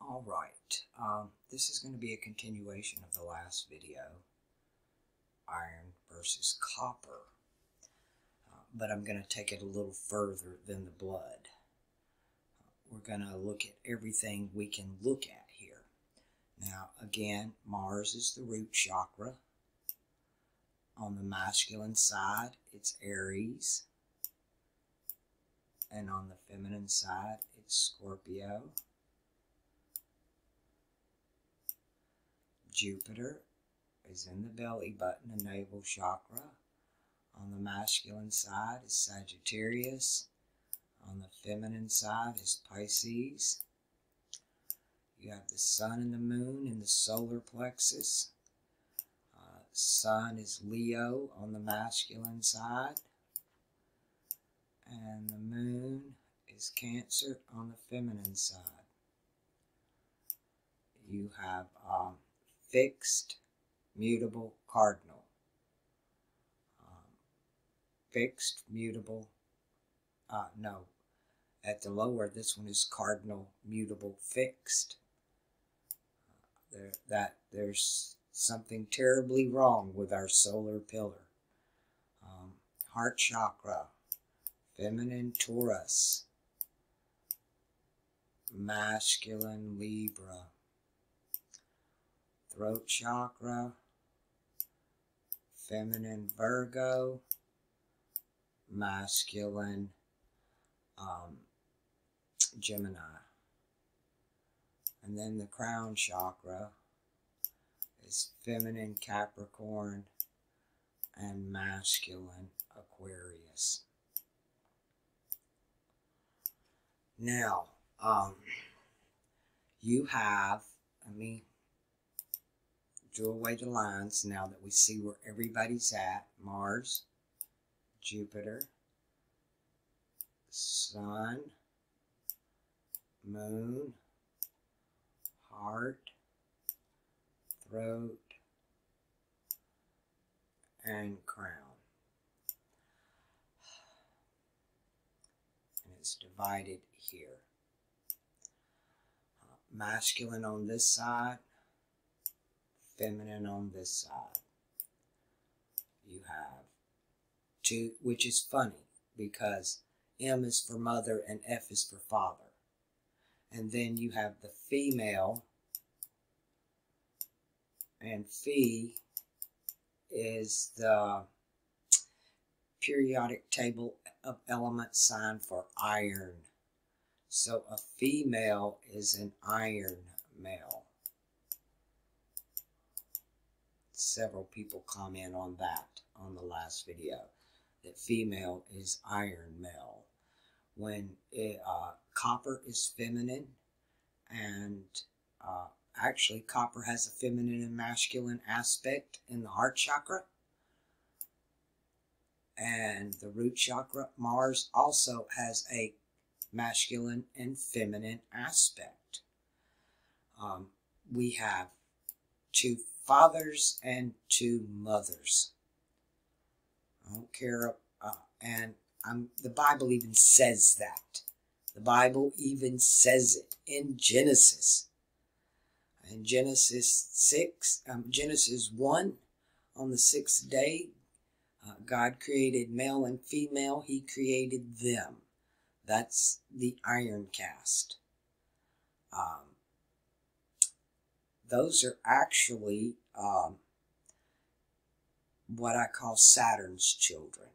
Alright, this is going to be a continuation of the last video, iron versus copper, but I'm going to take it a little further than the blood. We're going to look at everything we can look at here. Now again, Mars is the root chakra. On the masculine side, it's Aries, and on the feminine side, it's Scorpio. Jupiter is in the belly button and navel chakra. On the masculine side is Sagittarius. On the feminine side is Pisces. You have the sun and the moon in the solar plexus. Sun is Leo on the masculine side. And the moon is Cancer on the feminine side. You have fixed, mutable, cardinal. Fixed, mutable, no. At the lower, this one is cardinal, mutable, fixed. There's something terribly wrong with our solar pillar. Heart chakra, feminine Taurus, masculine Libra. Throat chakra, feminine Virgo, masculine Gemini. And then the crown chakra is feminine Capricorn and masculine Aquarius. Now, you have, draw away the lines now that we see where everybody's at. Mars, Jupiter, Sun, Moon, Heart, Throat, and Crown. And it's divided here. Masculine on this side, feminine on this side. You have two, which is funny because M is for mother and F is for father. And then you have the female, and Phi is the periodic table of elements sign for iron. So a female is an iron male. Several people comment on that on the last video, that female is iron male. When copper is feminine, and actually copper has a feminine and masculine aspect in the heart chakra. And the root chakra, Mars, also has a masculine and feminine aspect. We have two fathers and two mothers. I don't care, the Bible even says that. The Bible even says it in Genesis. In Genesis 1, on the 6th day, God created male and female. He created them. That's the iron cast. Those are actually what I call Saturn's children.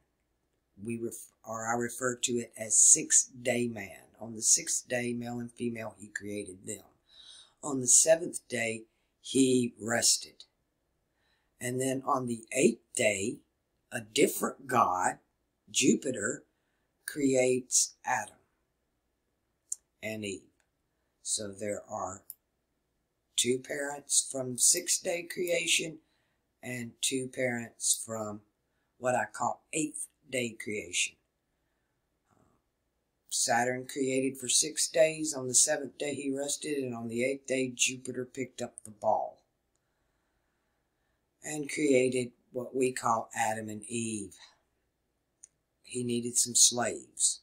I refer to it as 6th-day man. On the 6th day, male and female, he created them. On the 7th day, he rested. And then on the 8th day, a different god, Jupiter, creates Adam and Eve. So there are two parents from 6th day creation and two parents from what I call 8th day creation. Saturn created for 6 days. On the 7th day he rested, and on the 8th day Jupiter picked up the ball and created what we call Adam and Eve. He needed some slaves,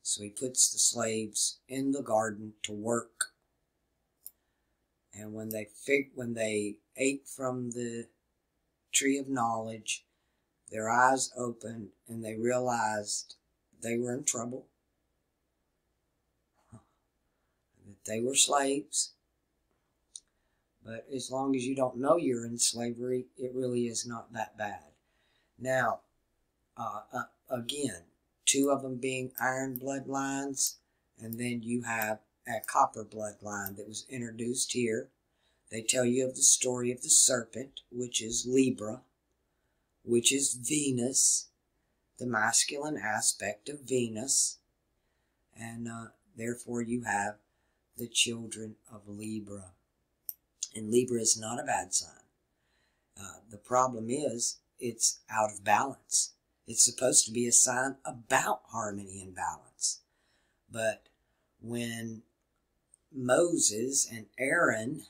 so he puts the slaves in the garden to work. And when they ate from the tree of knowledge, their eyes opened and they realized they were in trouble, that they were slaves. But as long as you don't know you're in slavery, it really is not that bad. Now, again, 2 of them being iron bloodlines, and then you have a copper bloodline that was introduced here. They tell you of the story of the serpent, which is Libra, which is Venus, the masculine aspect of Venus, and therefore you have the children of Libra. And Libra is not a bad sign. The problem is it's out of balance. It's supposed to be a sign about harmony and balance. But when Moses and Aaron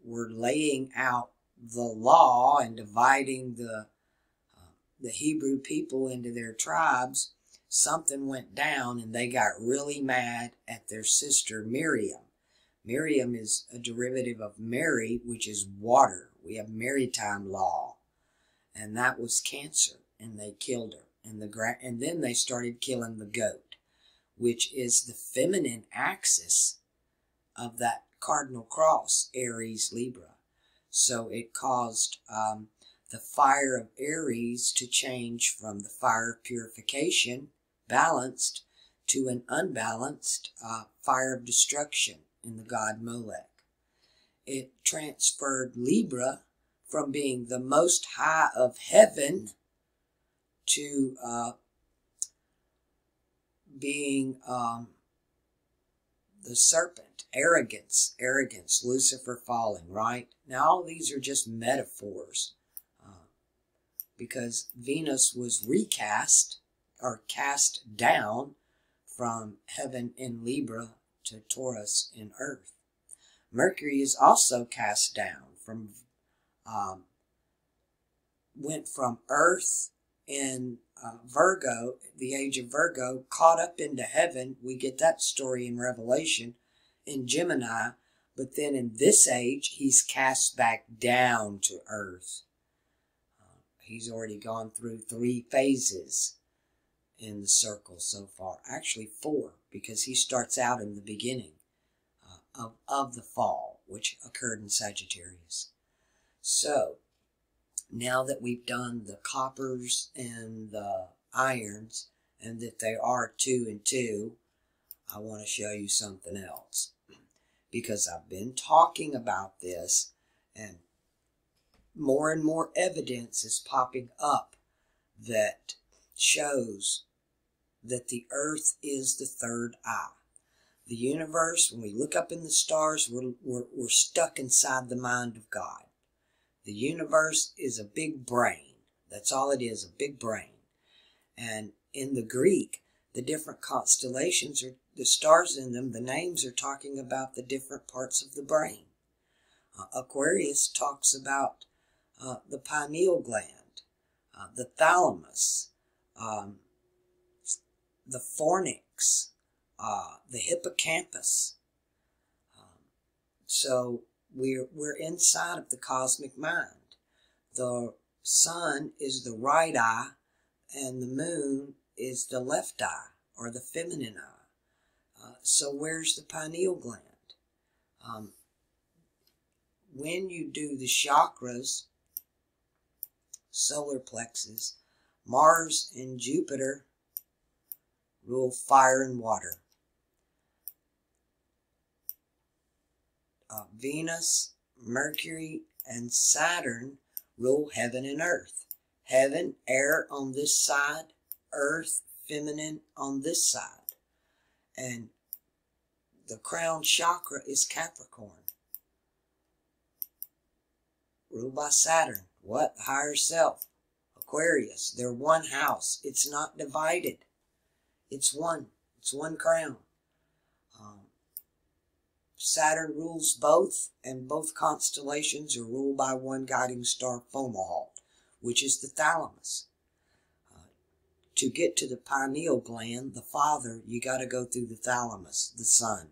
were laying out the law and dividing the Hebrew people into their tribes, something went down and they got really mad at their sister Miriam. Miriam is a derivative of Mary, which is water. We have maritime law. And that was Cancer, and they killed her. And then they started killing the goat, which is the feminine axis of that cardinal cross, Aries, Libra. So it caused the fire of Aries to change from the fire of purification, balanced, to an unbalanced fire of destruction in the god Molech. It transferred Libra from being the most high of heaven to being the serpent, arrogance, Lucifer falling, right? Now all these are just metaphors because Venus was recast or cast down from heaven in Libra to Taurus in Earth. Mercury is also cast down from, went from Earth in Virgo, the age of Virgo, caught up into heaven. We get that story in Revelation in Gemini, but then in this age, he's cast back down to Earth. He's already gone through 3 phases in the circle so far. Actually 4, because he starts out in the beginning of the fall, which occurred in Sagittarius. So, now that we've done the coppers and the irons, and that they are 2 and 2, I want to show you something else. Because I've been talking about this, and more evidence is popping up that shows that the earth is the 3rd eye. The universe, when we look up in the stars, we're stuck inside the mind of God. The universe is a big brain. That's all it is, a big brain. And in the Greek, the different constellations, or the stars in them, the names are talking about the different parts of the brain. Aquarius talks about the pineal gland, the thalamus, the fornix, the hippocampus. So we're inside of the cosmic mind. The sun is the right eye, and the moon is the left eye, or the feminine eye. So where's the pineal gland? When you do the chakras, solar plexus, Mars and Jupiter rule fire and water. Venus, Mercury, and Saturn rule heaven and earth. Heaven, air on this side, earth, feminine on this side. And the crown chakra is Capricorn, ruled by Saturn. What? The higher self. Aquarius. They're one house. It's not divided. It's one. It's one crown. Saturn rules both, and both constellations are ruled by one guiding star, Fomalhaut, which is the thalamus. To get to the pineal gland, the father, you got to go through the thalamus, the sun.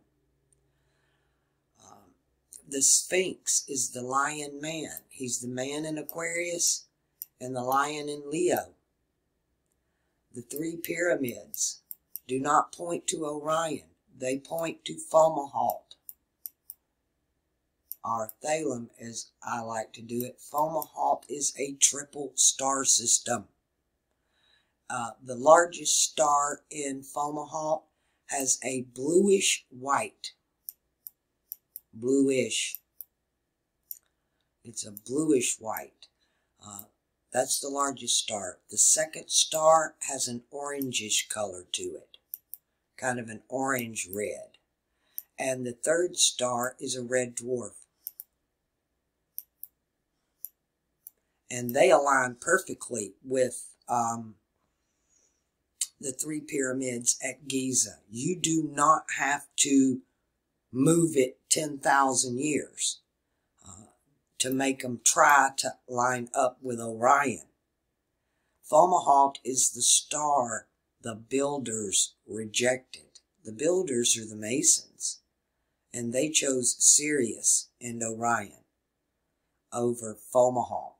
the Sphinx is the lion man. He's the man in Aquarius and the lion in Leo. The three pyramids do not point to Orion. They point to Fomalhaut. Or Thalum, as I like to do it. Fomalhaut is a triple star system. The largest star in Fomalhaut has a bluish white. Bluish. It's a bluish white. That's the largest star. The second star has an orangish color to it. Kind of an orange red. And the third star is a red dwarf. And they align perfectly with the three pyramids at Giza. You do not have to move it 10,000 years to make them try to line up with Orion. Fomalhaut is the star the builders rejected. The builders are the Masons, and they chose Sirius and Orion over Fomalhaut.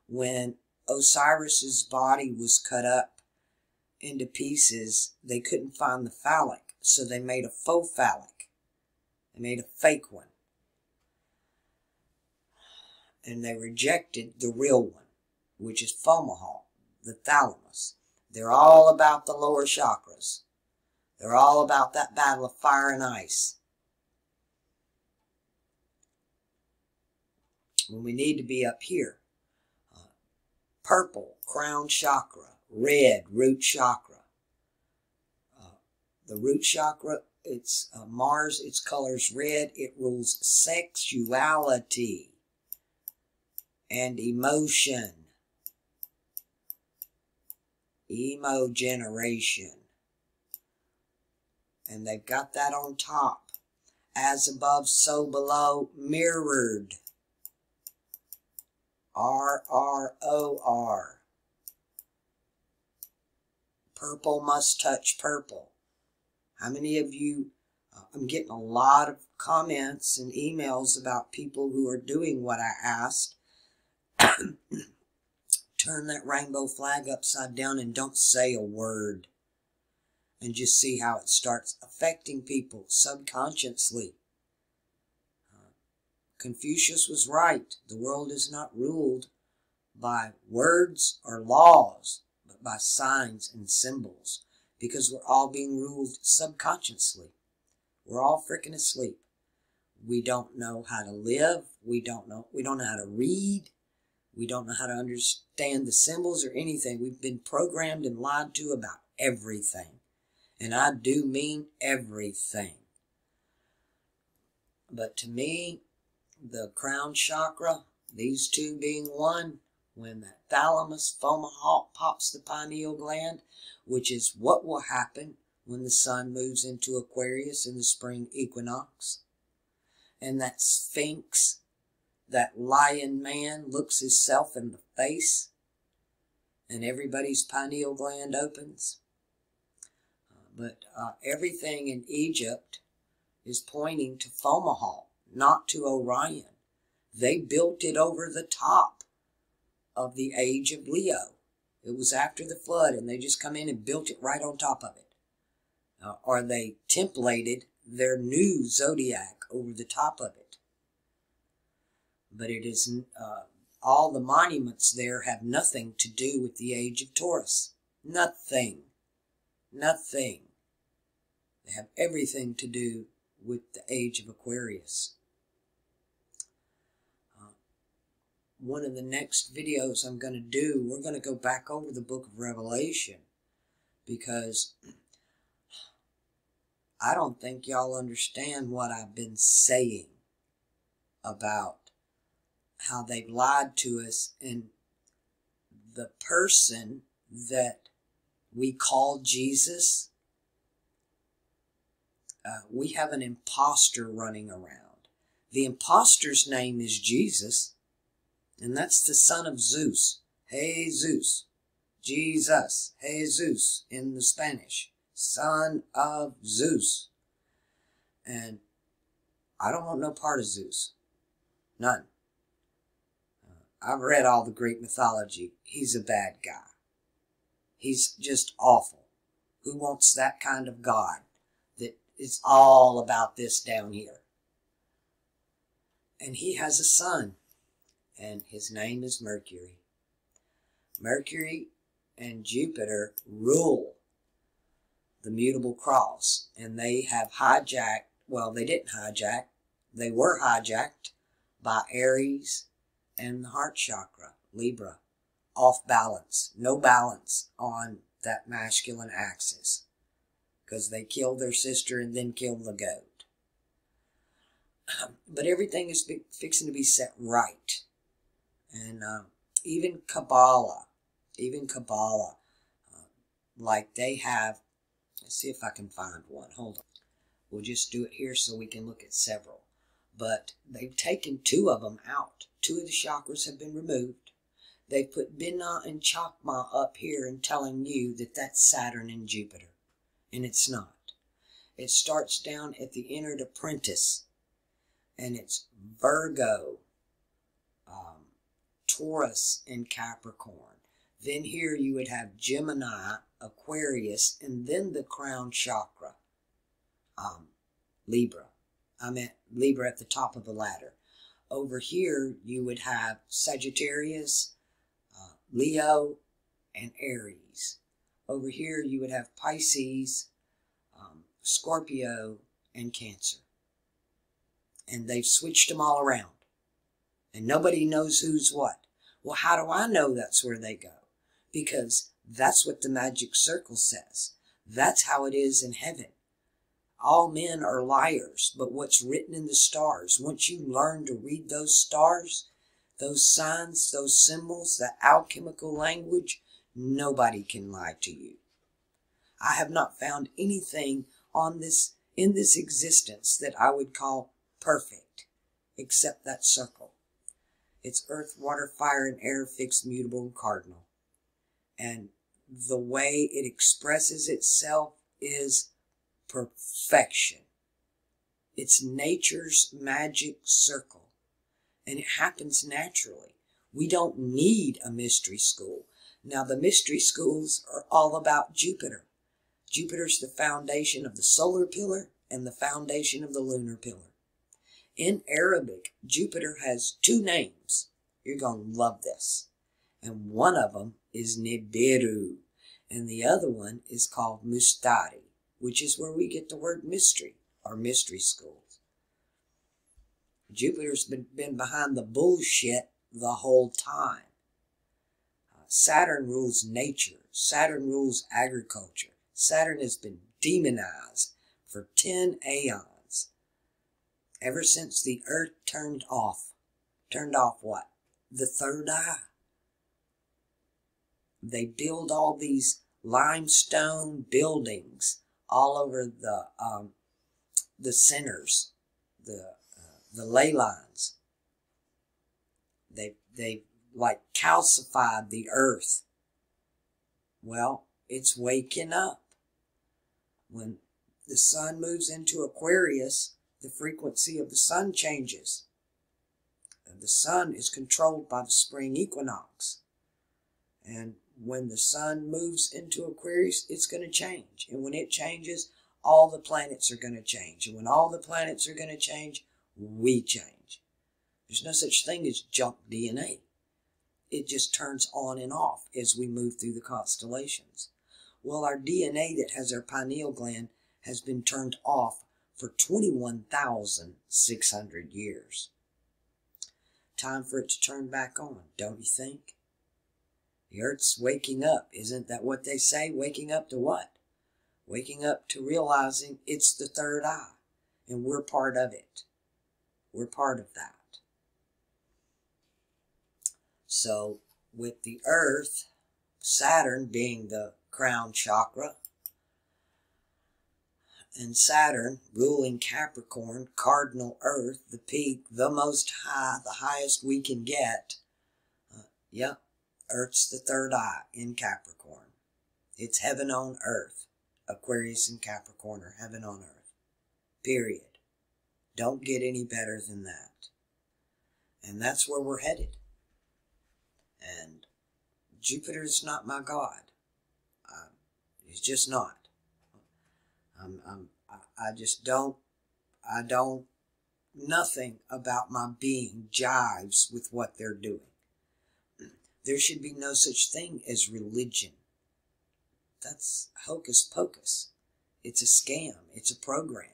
When Osiris's body was cut up into pieces, they couldn't find the phallic, so they made a faux phallic. They made a fake one. And they rejected the real one, which is Fomalhaut, the thalamus. They're all about the lower chakras. They're all about that battle of fire and ice. When we need to be up here. Purple, crown chakra. Red, root chakra. The root chakra, it's Mars, its color's red. It rules sexuality and emotion. Emo generation. And they've got that on top. As above, so below, mirrored. RROR. Purple must touch purple. How many of you, I'm getting a lot of comments and emails about people who are doing what I asked. Turn that rainbow flag upside down and don't say a word. And just see how it starts affecting people subconsciously. Confucius was right. The world is not ruled by words or laws, but by signs and symbols. Because we're all being ruled subconsciously. We're all freaking asleep. We don't know how to live. We don't know how to read. We don't know how to understand the symbols or anything. We've been programmed and lied to about everything. And I do mean everything. But to me, the crown chakra, these two being one, when that thalamus Fomalhaut pops the pineal gland, which is what will happen when the sun moves into Aquarius in the spring equinox. And that Sphinx, that lion man, looks himself in the face, and everybody's pineal gland opens. But everything in Egypt is pointing to Fomalhaut, not to Orion. They built it over the top of the age of Leo. It was after the flood, and they just come in and built it right on top of it. Or they templated their new zodiac over the top of it. But it is all the monuments there have nothing to do with the age of Taurus. Nothing. Nothing. They have everything to do with the age of Aquarius. One of the next videos I'm going to do, we're going to go back over the book of Revelation, because I don't think y'all understand what I've been saying about how they've lied to us, and the person that we call Jesus, we have an imposter running around. The imposter's name is Jesus, and that's the son of Zeus. Jesus. Jesus. Jesus in the Spanish. Son of Zeus. And I don't want no part of Zeus. None. I've read all the Greek mythology. He's a bad guy. He's just awful. Who wants that kind of God that is all about this down here? And he has a son, and his name is Mercury. Mercury and Jupiter rule the mutable cross, and they have hijacked, well, they didn't hijack, they were hijacked by Aries and the heart chakra, Libra. Off balance, no balance on that masculine axis, because they killed their sister and then killed the goat. But everything is fixing to be set right. And even Kabbalah, like they have, let's see if I can find one. Hold on. We'll just do it here so we can look at several. But they've taken 2 of them out. 2 of the chakras have been removed. They put Binah and Chakma up here and telling you that that's Saturn and Jupiter. And it's not. It starts down at the entered apprentice. And it's Virgo, Taurus, and Capricorn. Then here you would have Gemini, Aquarius, and then the crown chakra, Libra. I meant Libra at the top of the ladder. Over here you would have Sagittarius, Leo, and Aries. Over here you would have Pisces, Scorpio, and Cancer. And they've switched them all around. And nobody knows who's what. Well, how do I know that's where they go? Because that's what the magic circle says. That's how it is in heaven. All men are liars, but what's written in the stars, once you learn to read those stars, those signs, those symbols, that alchemical language, nobody can lie to you. I have not found anything on this, in this existence, that I would call perfect, except that circle. It's earth, water, fire, and air, fixed, mutable, and cardinal. And the way it expresses itself is perfection. It's nature's magic circle. And it happens naturally. We don't need a mystery school. Now, the mystery schools are all about Jupiter. Jupiter's the foundation of the solar pillar and the foundation of the lunar pillar. In Arabic, Jupiter has 2 names. You're going to love this. And one of them is Nibiru. And the other one is called Mustari, which is where we get the word mystery, or mystery schools. Jupiter's been behind the bullshit the whole time. Saturn rules nature. Saturn rules agriculture. Saturn has been demonized for 10 aeons. Ever since the earth turned off. Turned off what? The third eye. They build all these limestone buildings all over the centers, the ley lines. They like calcified the earth. Well, it's waking up. When the sun moves into Aquarius, the frequency of the sun changes. And the sun is controlled by the spring equinox. And when the sun moves into Aquarius, it's going to change. And when it changes, all the planets are going to change. And when all the planets are going to change, we change. There's no such thing as junk DNA. It just turns on and off as we move through the constellations. Well, our DNA that has our pineal gland has been turned off for 21,600 years. Time for it to turn back on, don't you think? The earth's waking up. Isn't that what they say? Waking up to what? Waking up to realizing it's the third eye. And we're part of it. We're part of that. So, with the earth, Saturn being the crown chakra, and Saturn ruling Capricorn, cardinal earth, the peak, the most high, the highest we can get. Yep, Earth's the third eye in Capricorn. It's heaven on earth. Aquarius and Capricorn are heaven on earth. Period. Don't get any better than that. And that's where we're headed. And Jupiter is not my god. He's just not. I just don't, nothing about my being jives with what they're doing. There should be no such thing as religion. That's hocus pocus. It's a scam. It's a program.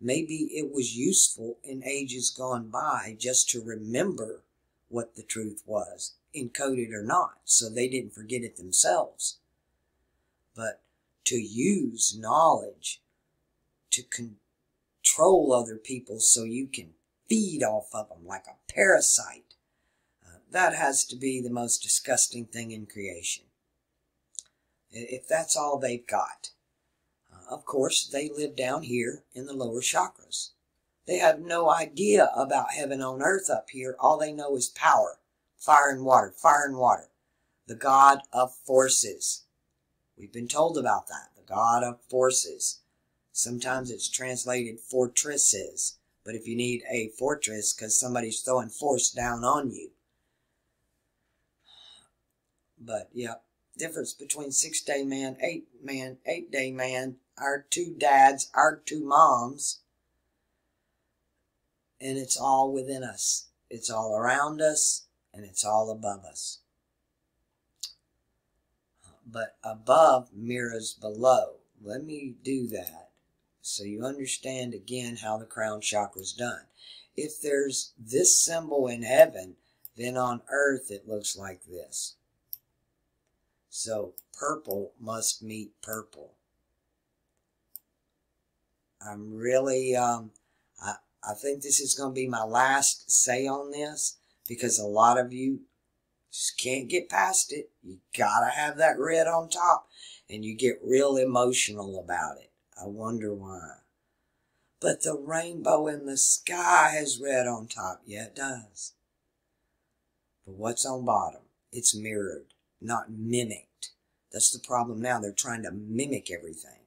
Maybe it was useful in ages gone by just to remember what the truth was, encoded or not, so they didn't forget it themselves. But to use knowledge to control other people so you can feed off of them like a parasite, that has to be the most disgusting thing in creation. If that's all they've got. Of course, they live down here in the lower chakras. They have no idea about heaven on earth up here. All they know is power, fire and water, fire and water. The god of forces. We've been told about that. The god of forces. Sometimes it's translated fortresses. But if you need a fortress because somebody's throwing force down on you. But, yeah, difference between 6-day man, 8-day man, our 2 dads, our 2 moms. And it's all within us. It's all around us, and it's all above us. But above mirrors below. Let me do that so you understand again how the crown chakra is done. If there's this symbol in heaven, then on earth it looks like this. So purple must meet purple. I'm really, I think this is going to be my last say on this, because a lot of you just can't get past it. You gotta have that red on top, and you get real emotional about it. I wonder why. But the rainbow in the sky has red on top. Yeah, it does. But what's on bottom? It's mirrored, not mimicked. That's the problem now. They're trying to mimic everything.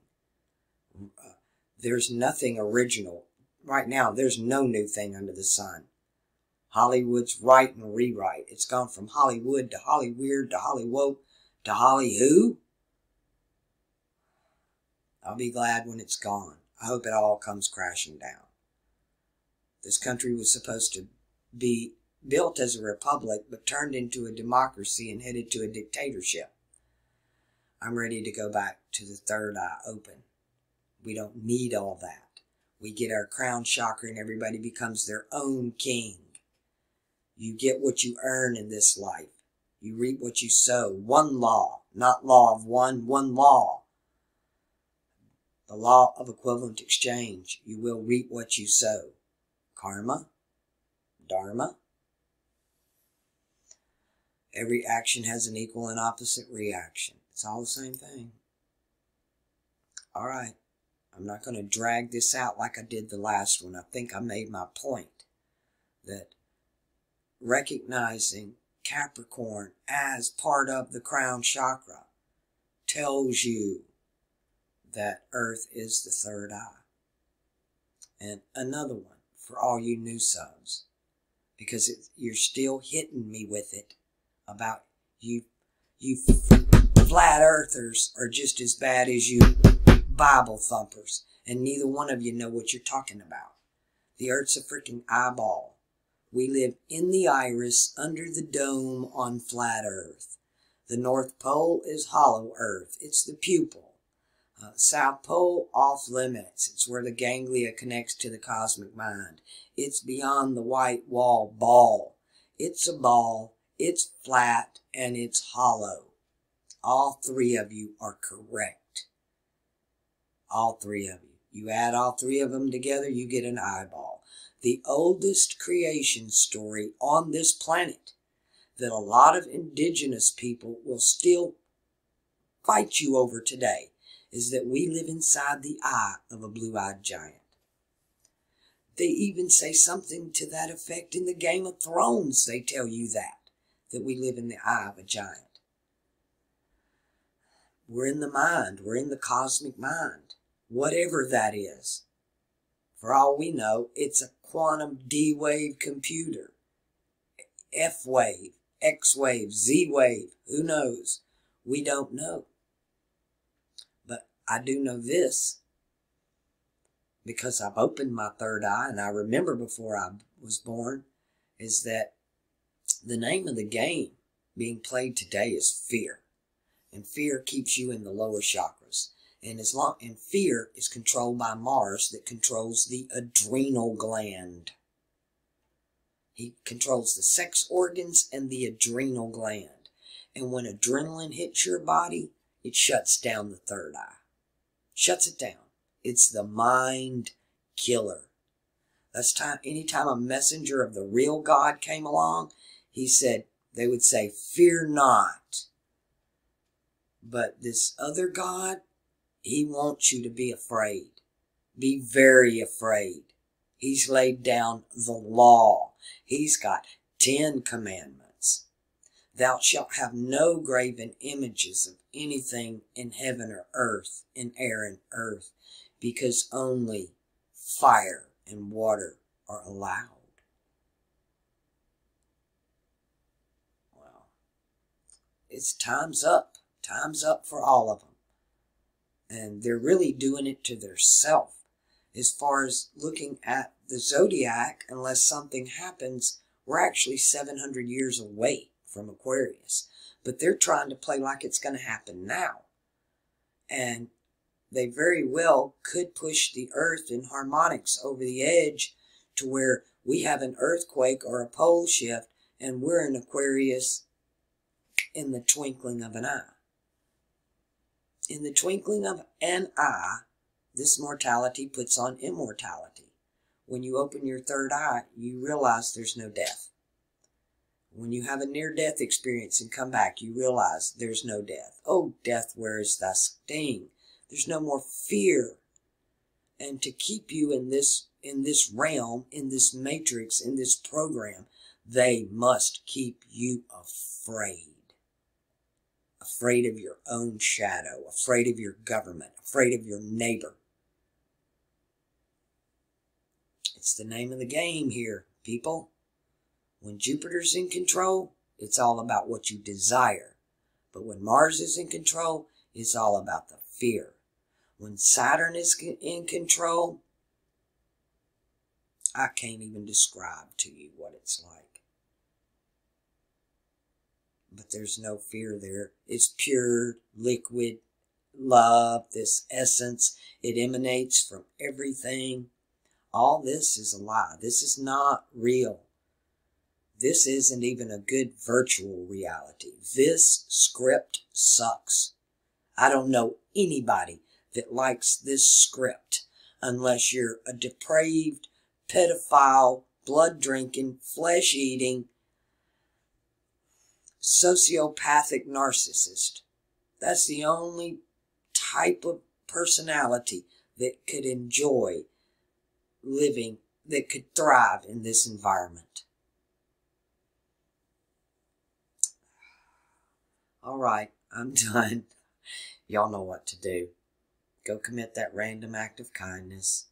There's nothing original. Right now, there's no new thing under the sun. Hollywood's write and rewrite. It's gone from Hollywood to Hollyweird to Hollywoke to Holly who? I'll be glad when it's gone. I hope it all comes crashing down. This country was supposed to be built as a republic, but turned into a democracy and headed to a dictatorship. I'm ready to go back to the third eye open. We don't need all that. We get our crown chakra and everybody becomes their own king. You get what you earn in this life. You reap what you sow. One law, not law of one law. The law of equivalent exchange. You will reap what you sow. Karma, dharma. Every action has an equal and opposite reaction. It's all the same thing. All right. I'm not going to drag this out like I did the last one. I think I made my point. That recognizing Capricorn as part of the crown chakra tells you that Earth is the third eye. And another one for all you new subs, because you're still hitting me with it about you flat earthers are just as bad as you Bible thumpers, and neither one of you know what you're talking about. The Earth's a freaking eyeball. We live in the iris under the dome on flat Earth. The North Pole is hollow Earth. It's the pupil. South Pole, off limits. It's where the ganglia connects to the cosmic mind. It's beyond the white wall ball. It's a ball. It's flat and it's hollow. All 3 of you are correct. All 3 of you. You add all 3 of them together, you get an eyeball. The oldest creation story on this planet that a lot of indigenous people will still fight you over today is that we live inside the eye of a blue-eyed giant. They even say something to that effect in the Game of Thrones. They tell you that we live in the eye of a giant. We're in the mind. We're in the cosmic mind. Whatever that is. For all we know, it's a quantum D-wave computer. F wave, X wave, Z wave, who knows? We don't know. But I do know this, because I've opened my third eye, and I remember before I was born, is that the name of the game being played today is fear. And fear keeps you in the lower chakras. And fear is controlled by Mars, that controls the adrenal gland. He controls the sex organs and the adrenal gland. And when adrenaline hits your body, it shuts down the third eye. Shuts it down. It's the mind killer. That's anytime a messenger of the real God came along, they would say, fear not. But this other God, he wants you to be afraid. Be very afraid. He's laid down the law. He's got 10 commandments. Thou shalt have no graven images of anything in heaven or earth, in air and earth, because only fire and water are allowed. Well, it's time's up. Time's up for all of them. And they're really doing it to theirself. As far as looking at the zodiac, unless something happens, we're actually 700 years away from Aquarius. But they're trying to play like it's going to happen now. And they very well could push the Earth in harmonics over the edge to where we have an earthquake or a pole shift, and we're in Aquarius in the twinkling of an eye. In the twinkling of an eye, this mortality puts on immortality. When you open your third eye, you realize there's no death. When you have a near-death experience and come back, you realize there's no death. Oh, death, where is thy sting? There's no more fear. And to keep you in this realm, in this matrix, in this program, they must keep you afraid. Afraid of your own shadow, afraid of your government, afraid of your neighbor. It's the name of the game here, people. When Jupiter's in control, it's all about what you desire. But when Mars is in control, it's all about the fear. When Saturn is in control, I can't even describe to you what it's like. But there's no fear there. It's pure, liquid love, this essence. It emanates from everything. All this is a lie. This is not real. This isn't even a good virtual reality. This script sucks. I don't know anybody that likes this script unless you're a depraved, pedophile, blood-drinking, flesh-eating, sociopathic narcissist. That's the only type of personality that could enjoy living, that could thrive in this environment. All right, I'm done. Y'all know what to do. Go commit that random act of kindness.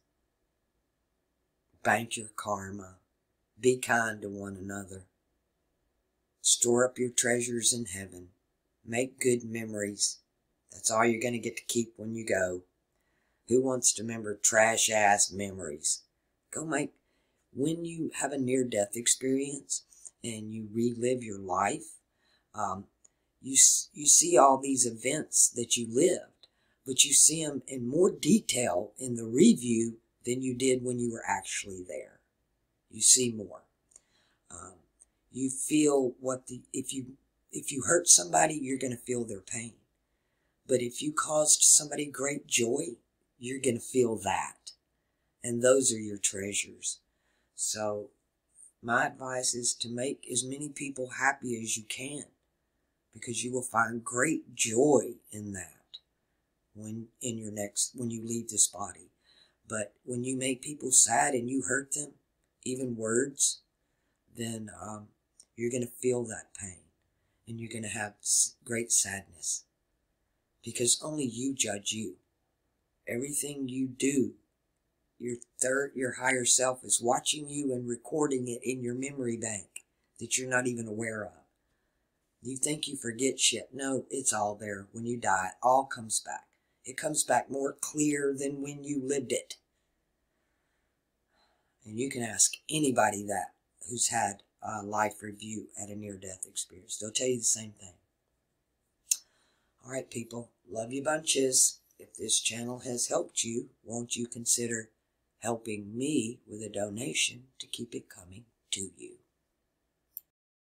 Bank your karma. Be kind to one another. Store up your treasures in heaven. Make good memories. That's all you're going to get to keep when you go. Who wants to remember trash-ass memories? When you have a near-death experience and you relive your life, you see all these events that you lived, but you see them in more detail in the review than you did when you were actually there. You see more. You feel if you hurt somebody, you're going to feel their pain. But if you caused somebody great joy, you're going to feel that. And those are your treasures. So my advice is to make as many people happy as you can, because you will find great joy in that when you leave this body. But when you make people sad and you hurt them, even words, then you're going to feel that pain, and you're going to have great sadness, because only you judge you. Everything you do, your higher self is watching you and recording it in your memory bank. that you're not even aware of. You think you forget shit. No, it's all there. When you die, it all comes back. It comes back more clear than when you lived it. And you can ask anybody that who's had a life review at a near-death experience. They'll tell you the same thing. All right, people. Love you bunches. If this channel has helped you, won't you consider helping me with a donation to keep it coming to you?